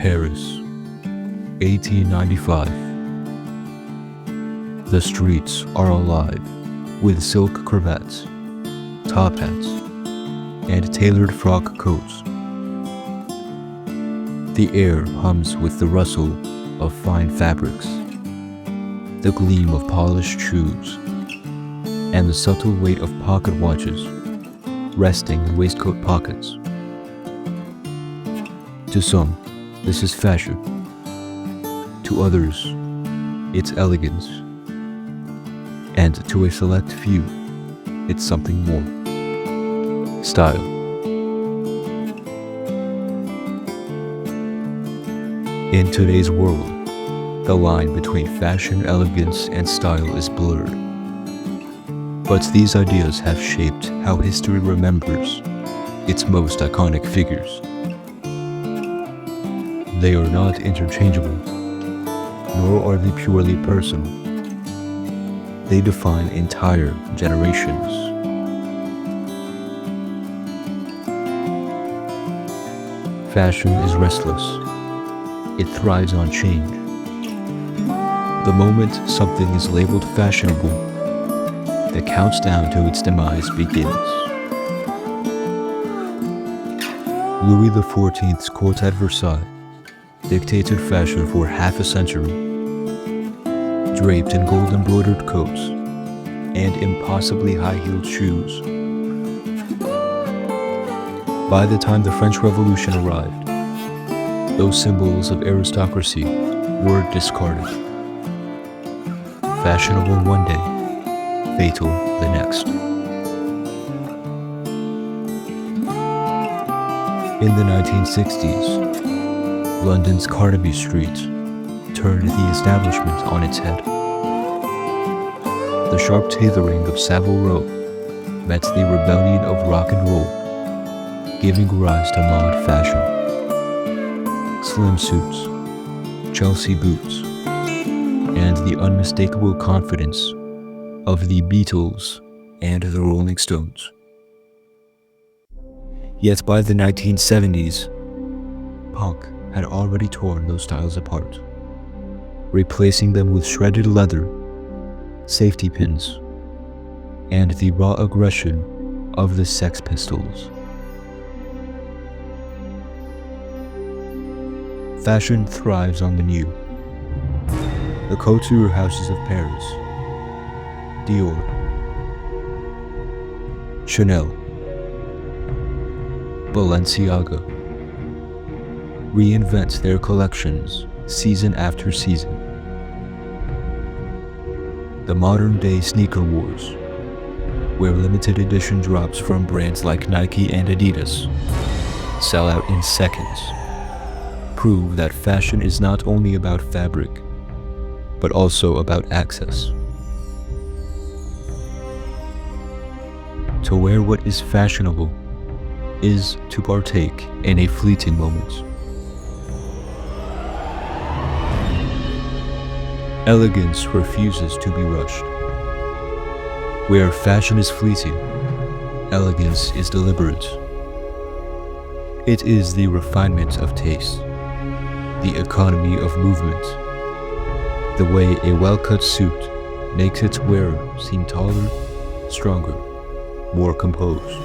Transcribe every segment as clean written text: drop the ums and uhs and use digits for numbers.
Paris, 1895. The streets are alive with silk cravats, top hats, and tailored frock coats. The air hums with the rustle of fine fabrics, the gleam of polished shoes, and the subtle weight of pocket watches resting in waistcoat pockets. To some, this is fashion. To others, it's elegance. And to a select few, it's something more. Style. In today's world, the line between fashion, elegance, and style is blurred. But these ideas have shaped how history remembers its most iconic figures. They are not interchangeable, nor are they purely personal. They define entire generations. Fashion is restless. It thrives on change. The moment something is labeled fashionable, the countdown to its demise begins. Louis XIV's court at Versailles dictated fashion for half a century, draped in gold-embroidered coats and impossibly high-heeled shoes. By the time the French Revolution arrived, those symbols of aristocracy were discarded. Fashionable one day, fatal the next. In the 1960s, London's Carnaby Street turned the establishment on its head. The sharp tailoring of Savile Row met the rebellion of rock and roll, giving rise to mod fashion. Slim suits, Chelsea boots, and the unmistakable confidence of the Beatles and the Rolling Stones. Yet by the 1970s, punk had already torn those styles apart, replacing them with shredded leather, safety pins, and the raw aggression of the Sex Pistols. Fashion thrives on the new. The couture houses of Paris, Dior, Chanel, Balenciaga reinvent their collections season after season. The modern-day sneaker wars, where limited edition drops from brands like Nike and Adidas sell out in seconds, prove that fashion is not only about fabric, but also about access. To wear what is fashionable is to partake in a fleeting moment. Elegance refuses to be rushed. Where fashion is fleeting, elegance is deliberate. It is the refinement of taste, the economy of movement, the way a well-cut suit makes its wearer seem taller, stronger, more composed.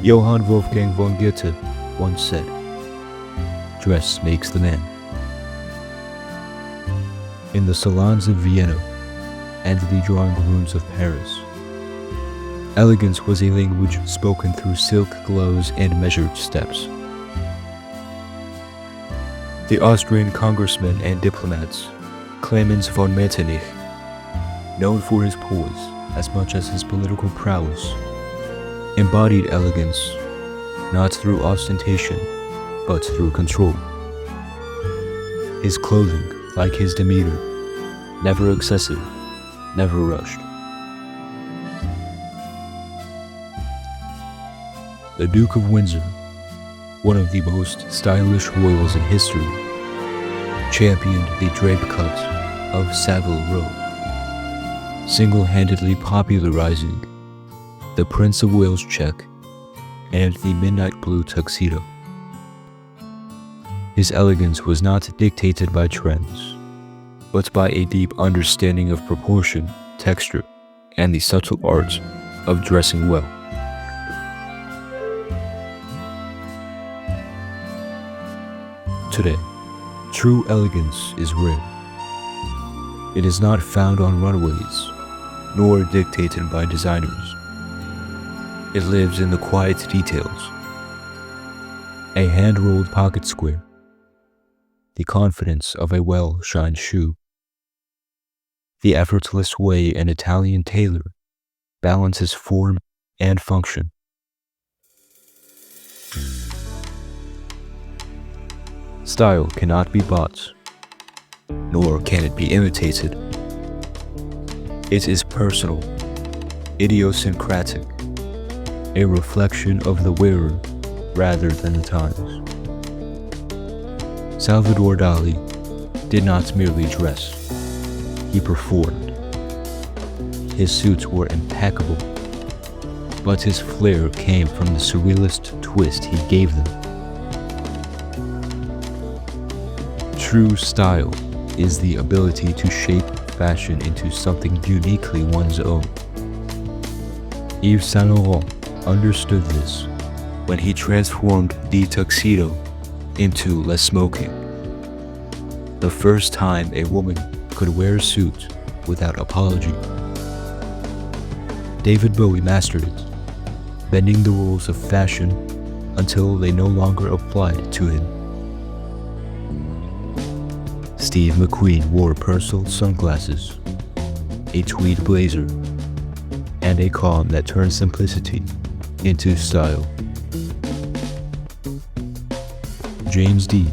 Johann Wolfgang von Goethe once said, "Dress makes the man." In the salons of Vienna and the drawing rooms of Paris, elegance was a language spoken through silk gloves and measured steps. The Austrian congressman and diplomats, Clemens von Metternich, known for his poise as much as his political prowess, embodied elegance not through ostentation, but through control. His clothing, like his demeanor, never excessive, never rushed. The Duke of Windsor, one of the most stylish royals in history, championed the drape cut of Savile Row, single-handedly popularizing the Prince of Wales check and the midnight blue tuxedo. His elegance was not dictated by trends, but by a deep understanding of proportion, texture, and the subtle art of dressing well. Today, true elegance is rare. It is not found on runways, nor dictated by designers. It lives in the quiet details. A hand-rolled pocket square, the confidence of a well-shined shoe, the effortless way an Italian tailor balances form and function. Style cannot be bought, nor can it be imitated. It is personal, idiosyncratic, a reflection of the wearer rather than the times. Salvador Dali did not merely dress, he performed. His suits were impeccable, but his flair came from the surrealist twist he gave them. True style is the ability to shape fashion into something uniquely one's own. Yves Saint Laurent understood this when he transformed the tuxedo into le smoking, the first time a woman could wear a suit without apology. David Bowie mastered it, bending the rules of fashion until they no longer applied to him. Steve McQueen wore personal sunglasses, a tweed blazer, and a calm that turned simplicity into style. James Dean,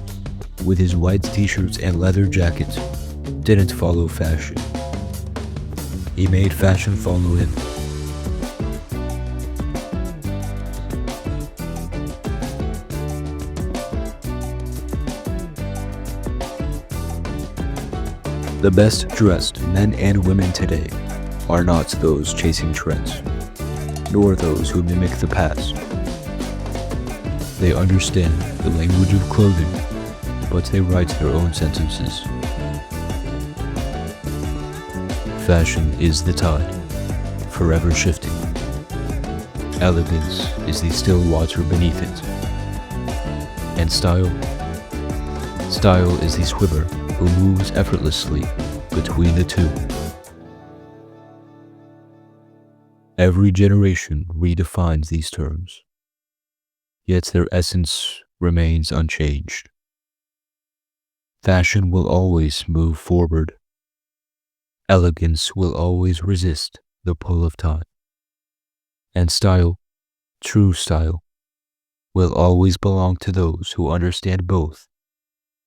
with his white t-shirts and leather jackets, didn't follow fashion. He made fashion follow him. The best dressed men and women today are not those chasing trends, nor those who mimic the past. They understand the language of clothing, but they write their own sentences. Fashion is the tide, forever shifting. Elegance is the still water beneath it. And style is the swimmer who moves effortlessly between the two. Every generation redefines these terms, yet their essence remains unchanged. Fashion will always move forward. Elegance will always resist the pull of time. And style, true style, will always belong to those who understand both,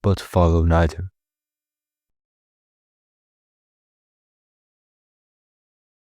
but follow neither.